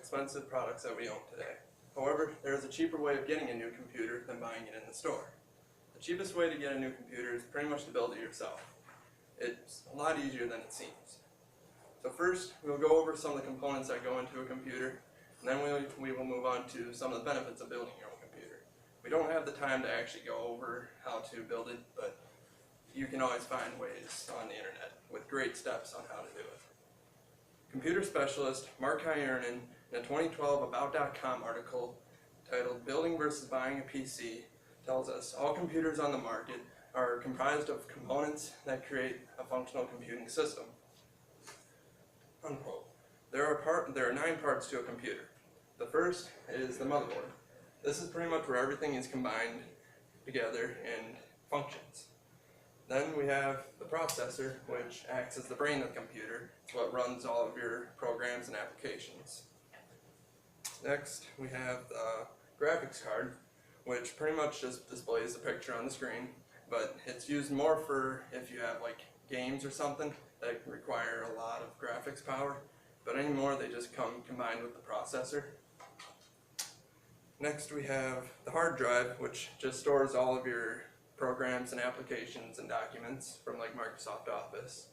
expensive products that we own today. However, there is a cheaper way of getting a new computer than buying it in the store. The cheapest way to get a new computer is pretty much to build it yourself. It's a lot easier than it seems. So first, we'll go over some of the components that go into a computer, and then we will move on to some of the benefits of building your own computer. We don't have the time to actually go over how to build it, but you can always find ways on the internet with great steps on how to do it. Computer specialist Mark Hiernan, in a 2012 About.com article titled Building versus Buying a PC, tells us all computers on the market are comprised of components that create a functional computing system. Unquote. There are 9 parts to a computer. The first is the motherboard. This is pretty much where everything is combined together and functions. Then we have the processor, which acts as the brain of the computer. It's what runs all of your programs and applications. Next, we have the graphics card, which pretty much just displays the picture on the screen, but it's used more for if you have like games or something that require a lot of graphics power, but anymore they just come combined with the processor. Next we have the hard drive, which just stores all of your programs and applications and documents from like Microsoft Office.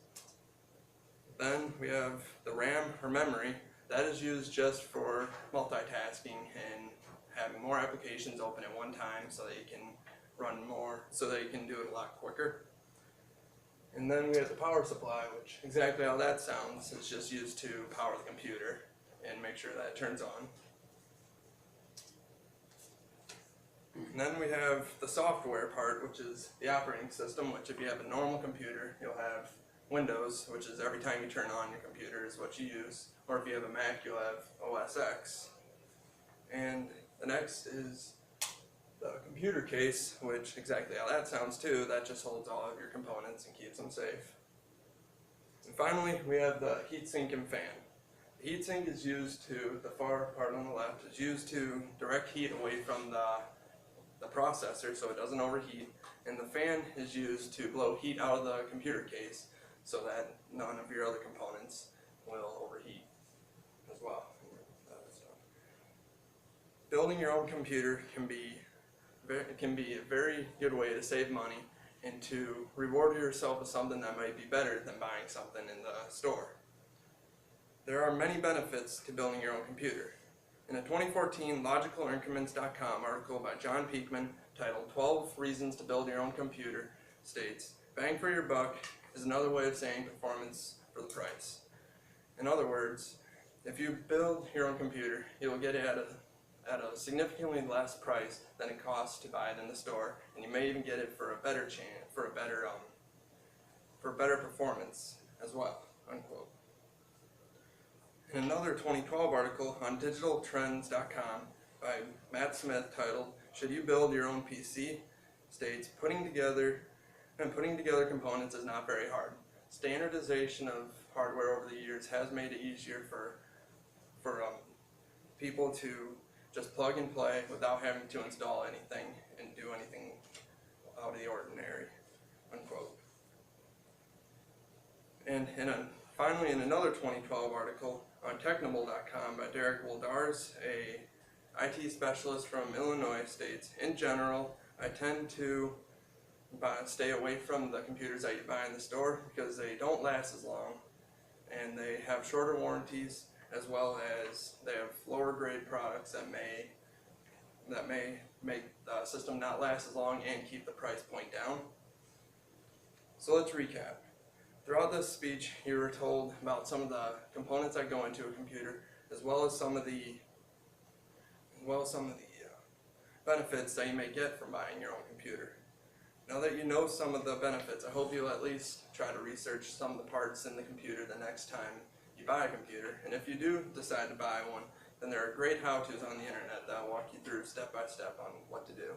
Then we have the RAM or memory. That is used just for multitasking and having more applications open at one time so that you can run more, so that you can do it a lot quicker. And then we have the power supply, which exactly how that sounds. It's just used to power the computer and make sure that it turns on. And then we have the software part, which is the operating system, which if you have a normal computer, you'll have Windows, which is every time you turn on your computer is what you use. Or if you have a Mac, you'll have OS X. And the next is the computer case, which exactly how that sounds too. That just holds all of your components and keeps them safe. And finally, we have the heatsink and fan. The heatsink is used to, the far part on the left, is used to direct heat away from the processor so it doesn't overheat, and the fan is used to blow heat out of the computer case so that none of your other components will overheat as well. Building your own computer can be a very good way to save money and to reward yourself with something that might be better than buying something in the store. There are many benefits to building your own computer. In a 2014 LogicalIncrements.com article by John Peakman titled 12 Reasons to Build Your Own Computer states, bang for your buck is another way of saying performance for the price. In other words, if you build your own computer, you'll get it at a significantly less price than it costs to buy it in the store, and you may even get it for a better performance as well. Unquote. In another 2012 article on digitaltrends.com by Matt Smith titled Should You Build Your Own PC? States putting together components is not very hard. Standardization of hardware over the years has made it easier for people to just plug and play without having to install anything and do anything out of the ordinary. Unquote. And finally, in another 2012 article on Technable.com by Derek Woldars, a IT specialist from Illinois, states, in general, I tend to stay away from the computers that you buy in the store because they don't last as long and they have shorter warranties, as well as they have lower grade products that may make the system not last as long and keep the price point down. So let's recap. Throughout this speech, you were told about some of the components that go into a computer, as well as some of the benefits that you may get from buying your own computer. Now that you know some of the benefits, I hope you'll at least try to research some of the parts in the computer the next time you buy a computer. And if you do decide to buy one, then there are great how-tos on the internet that will walk you through step by step on what to do.